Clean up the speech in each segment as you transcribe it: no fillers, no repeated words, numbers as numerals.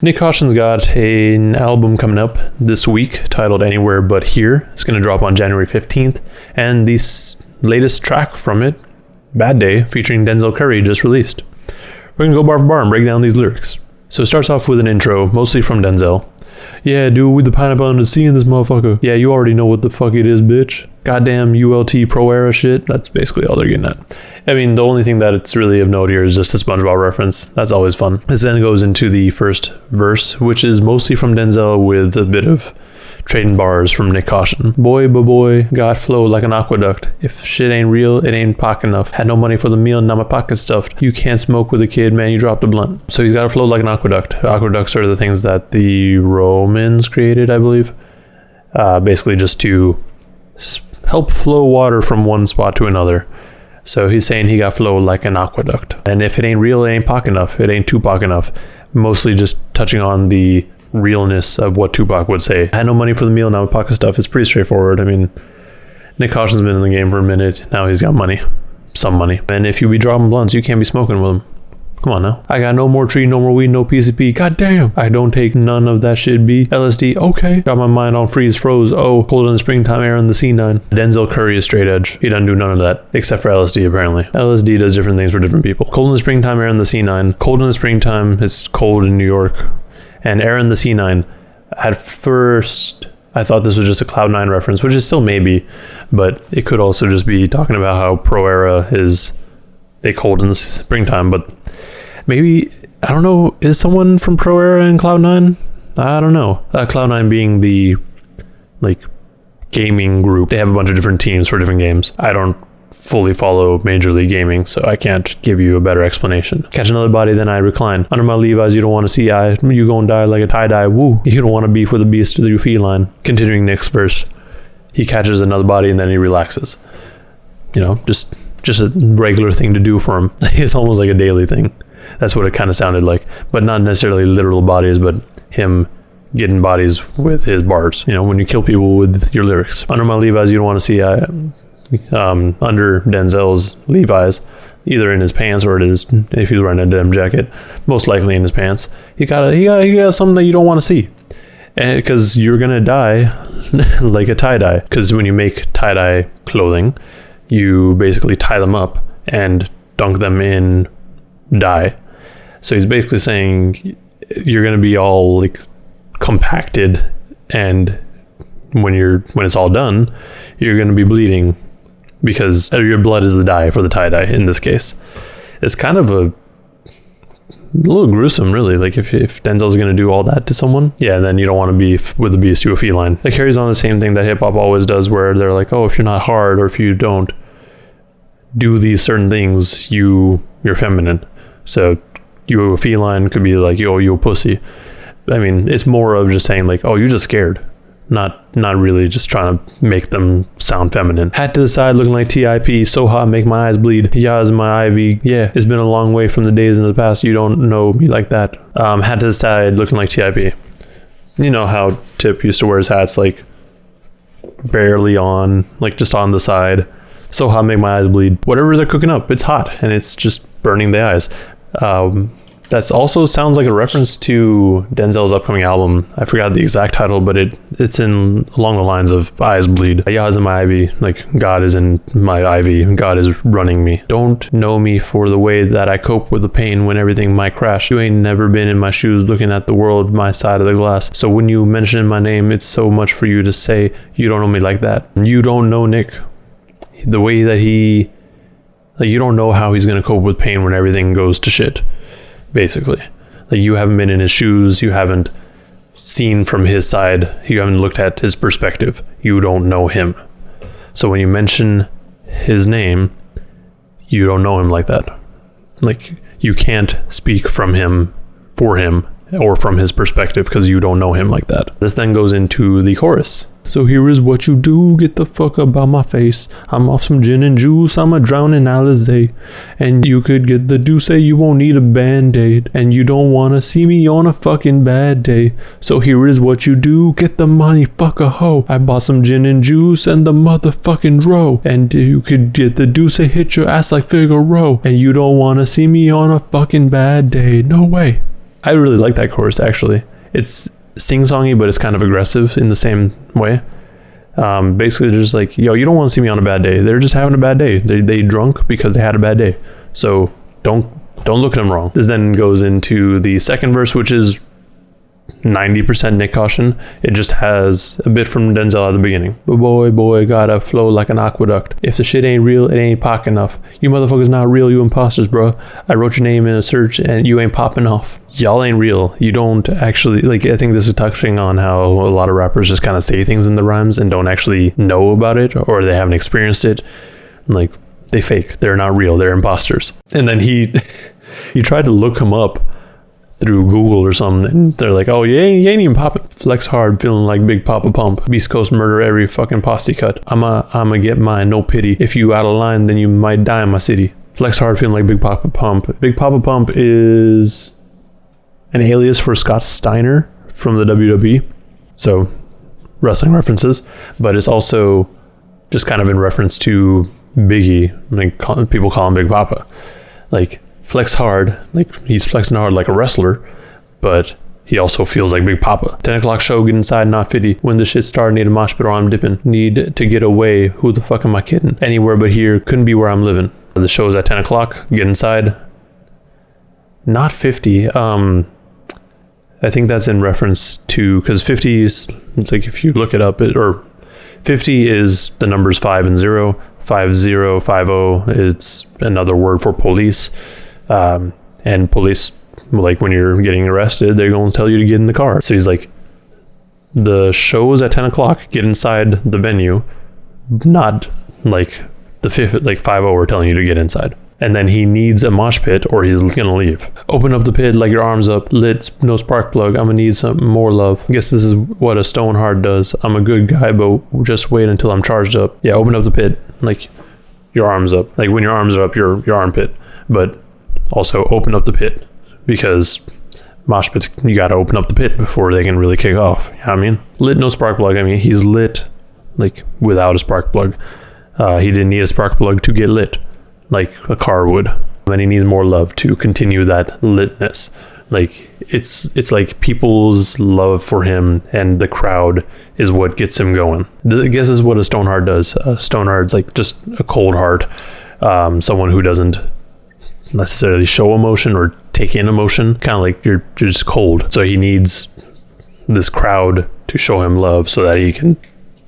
Nyck Caution's got an album coming up this week titled Anywhere But Here. It's going to drop on January 15th. And the latest track from it, Bad Day, featuring Denzel Curry, just released. We're going to go bar for bar and break down these lyrics. So it starts off with an intro, mostly from Denzel. Yeah, dude, with the pineapple on the sea in this motherfucker. Yeah, you already know what the fuck it is, bitch. Goddamn ULT Pro Era shit. That's basically all they're getting at. I mean, the only thing that it's really of note here is just the SpongeBob reference. That's always fun. This then goes into the first verse, which is mostly from Denzel with a bit of trading bars from Nyck Caution. Boy, got flow like an aqueduct. If shit ain't real, it ain't pock enough. Had no money for the meal, now my pocket stuffed. You can't smoke with a kid, man, you dropped a blunt. So he's got to flow like an aqueduct. Aqueducts are the things that the Romans created, I believe. Basically just to help flow water from one spot to another. So he's saying he got flow like an aqueduct. And if it ain't real, it ain't pock enough. It ain't Tupac enough. Mostly just touching on the realness of what Tupac would say. I had no money for the meal, now my pocket stuff. It's pretty straightforward. I mean, Nyck Caution's been in the game for a minute. Now he's got money. Some money. And if you be dropping blunts, you can't be smoking with him. Come on now. I got no more tree, no more weed, no PCP. God damn. I don't take none of that shit, B. LSD, okay. Got my mind on freeze, froze. Oh, cold in the springtime, air in the C9. Denzel Curry is straight edge. He doesn't do none of that, except for LSD, apparently. LSD does different things for different people. Cold in the springtime, air in the C9. Cold in the springtime, it's cold in New York. And air in the C9. At first, I thought this was just a Cloud9 reference, which is still maybe, but it could also just be talking about how Pro Era is they cold in the springtime, but maybe, I don't know, is someone from Pro Era in Cloud9? I don't know. Cloud9 being the, gaming group. They have a bunch of different teams for different games. I don't fully follow Major League Gaming, so I can't give you a better explanation. Catch another body, then I recline. Under my Levi's, you don't want to see eye. You gon' die like a tie-dye. Woo. You don't want to beef with a beast with your feline. Continuing Nick's verse. He catches another body and then he relaxes. You know, just a regular thing to do for him. It's almost like a daily thing. That's what it kind of sounded like. But not necessarily literal bodies, but him getting bodies with his bars. You know, when you kill people with your lyrics. Under my Levi's, you don't want to see eye. Under Denzel's Levi's, either in his pants or it is if he's wearing a denim jacket, most likely in his pants. He got something that you don't want to see, because you're gonna die like a tie-dye. Because when you make tie-dye clothing, you basically tie them up and dunk them in dye. So he's basically saying you're gonna be all compacted, and when it's all done, you're gonna be bleeding. Because your blood is the dye for the tie-dye in this case. It's kind of a little gruesome, really. If Denzel's going to do all that to someone, yeah, then you don't want to be with the beast to a feline. It carries on the same thing that hip-hop always does, where they're like, oh, if you're not hard or if you don't do these certain things, you're feminine. So you a feline could be like, yo, you a pussy. I mean, it's more of just saying oh, you're just scared. Not really just trying to make them sound feminine. Hat to the side looking like TIP. So hot, make my eyes bleed. Yas my ivy. Yeah, it's been a long way from the days in the past. You don't know me like that. Hat to the side looking like TIP. You know how Tip used to wear his hats barely on, just on the side. So hot, make my eyes bleed. Whatever they're cooking up, it's hot and it's just burning the eyes. That also sounds like a reference to Denzel's upcoming album. I forgot the exact title, but it's along the lines of eyes bleed. Yah is in my ivy, God is in my ivy, God is running me. Don't know me for the way that I cope with the pain when everything might crash. You ain't never been in my shoes looking at the world my side of the glass. So when you mention my name, it's so much for you to say you don't know me like that. You don't know Nick. The way that you don't know how he's going to cope with pain when everything goes to shit. Basically, you haven't been in his shoes, you haven't seen from his side, you haven't looked at his perspective, you don't know him. So when you mention his name, you don't know him like that. You can't speak from him, for him, or from his perspective, because you don't know him like that. This then goes into the chorus. So here is what you do, get the fuck up out my face. I'm off some gin and juice, I'm a drowning Alizé. And you could get the deuce, you won't need a band-aid. And you don't wanna see me on a fucking bad day. So here is what you do, get the money, fuck a hoe. I bought some gin and juice and the motherfucking row. And you could get the deuce, hit your ass like Figaro. And you don't wanna see me on a fucking bad day. No way. I really like that chorus, actually. It's sing-songy, but it's kind of aggressive in the same way. Basically, they're just like, yo, you don't want to see me on a bad day. They're just having a bad day. They drunk because they had a bad day. So don't look at them wrong. This then goes into the second verse, which is 90% Nyck Caution. It just has a bit from Denzel at the beginning. Boy, gotta flow like an aqueduct. If the shit ain't real, it ain't pock enough. You motherfuckers not real, you imposters, bro. I wrote your name in a search and you ain't popping off. Y'all ain't real. You don't actually, like, I think this is touching on how a lot of rappers just kind of say things in the rhymes and don't actually know about it, or they haven't experienced it. Like, they fake. They're not real. They're imposters. And then he tried to look him up through Google or something, and they're like, oh, you ain't even popping. Flex hard, feeling like Big Papa Pump. Beast Coast murder every fucking posse cut. I'ma get mine, no pity. If you out of line, then you might die in my city. Flex hard, feeling like Big Papa Pump. Big Papa Pump is an alias for Scott Steiner from the WWE. So, wrestling references. But it's also just kind of in reference to Biggie. Like, people call him Big Papa. Like, flex hard, like he's flexing hard like a wrestler, but he also feels like Big Papa. 10 o'clock show, get inside, not 50. When the shit started, need a mosh pit or I'm dipping. Need to get away, who the fuck am I kidding? Anywhere but here, couldn't be where I'm living. The show's at 10 o'clock, get inside, not 50. I think that's in reference to, because 50 is, it's like if you look it up, or 50 is the numbers 5 and 0. 50, 50, it's another word for police. And police, like when you're getting arrested, they're going to tell you to get in the car. So he's like, the show is at 10 o'clock, get inside the venue, not like the 50, like 50 are telling you to get inside. And then he needs a mosh pit or he's gonna leave. Open up the pit, like your arms up, lit, no spark plug. I'm gonna need some more love. I guess this is what a stone hard does. I'm a good guy, but just wait until I'm charged up. Yeah, open up the pit, like your arms up. Like when your arms are up, your armpit. But also open up the pit, because mosh pits, you gotta open up the pit before they can really kick off. You know what I mean? Lit, no spark plug. I mean, he's lit like without a spark plug. He didn't need a spark plug to get lit like a car would. And he needs more love to continue that litness. Like it's like people's love for him and the crowd is what gets him going. I guess this is what a stone heart does. A stone heart's like just a cold heart. Someone who doesn't necessarily show emotion or take in emotion, kind of like you're just cold. So he needs this crowd to show him love so that he can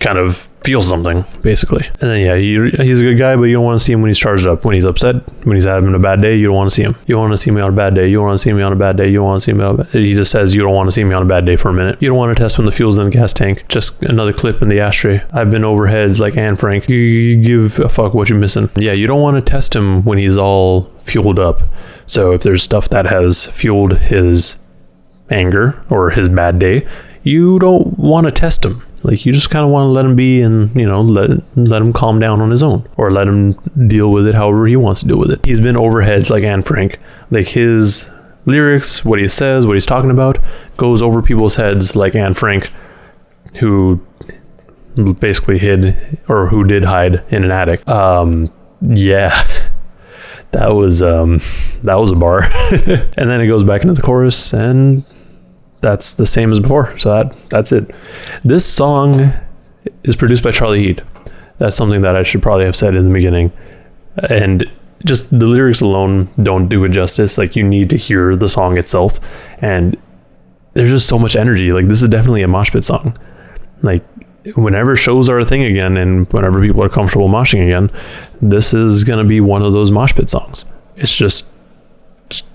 kind of feel something, basically. And then yeah, he's a good guy, but you don't want to see him when he's charged up. When he's upset, when he's having a bad day, you don't want to see him. You don't want to see me on a bad day. You don't want to see me on a bad day. You don't want to see me on a bad day. He just says you don't want to see me on a bad day for a minute. You don't want to test when the fuel's in the gas tank. Just another clip in the ashtray. I've been over heads like Anne Frank. You give a fuck what you're missing. Yeah, you don't want to test him when he's all fueled up. So if there's stuff that has fueled his anger or his bad day, you don't want to test him. Like, you just kind of want to let him be and, you know, let him calm down on his own, or let him deal with it however he wants to deal with it. He's been over heads like Anne Frank. Like, his lyrics, what he says, what he's talking about, goes over people's heads like Anne Frank, who basically hid, or who did hide in an attic. Yeah. That was a bar. And then it goes back into the chorus, and that's the same as before. So that's it. This song is produced by Charlie Heat. That's something that I should probably have said in the beginning. And just the lyrics alone don't do it justice. Like, you need to hear the song itself. And there's just so much energy. Like, this is definitely a mosh pit song. Like, whenever shows are a thing again, and whenever people are comfortable moshing again, this is going to be one of those mosh pit songs. It's just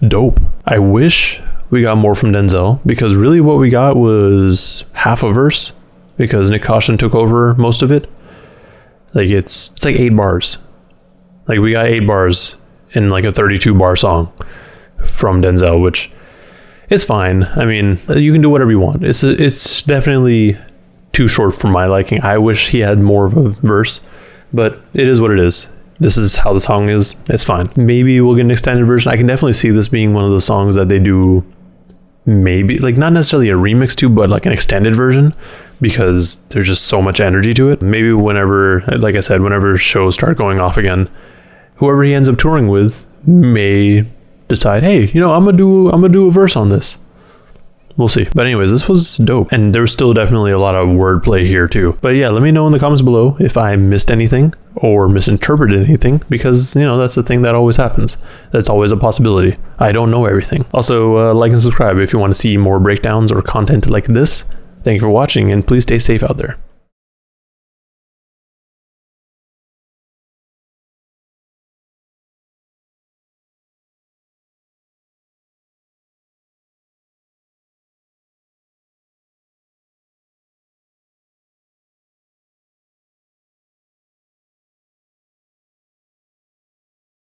dope. I wish we got more from Denzel, because really what we got was half a verse, because Nyck Caution took over most of it. Like, it's like 8 bars. Like, we got 8 bars in like a 32 bar song from Denzel, which is fine. I mean, you can do whatever you want. It's definitely too short for my liking. I wish he had more of a verse, but it is what it is. This is how the song is. It's fine. Maybe we'll get an extended version. I can definitely see this being one of those songs that they do, maybe like not necessarily a remix to, but like an extended version, because there's just so much energy to it. Maybe whenever, like I said, whenever shows start going off again, whoever he ends up touring with may decide, hey, you know, I'm gonna do a verse on this. we'll see. But anyways, this was dope. And there's still definitely a lot of wordplay here too. But yeah, let me know in the comments below if I missed anything or misinterpreted anything, because, you know, that's the thing that always happens. That's always a possibility. I don't know everything. Also, like and subscribe if you want to see more breakdowns or content like this. Thank you for watching, and please stay safe out there.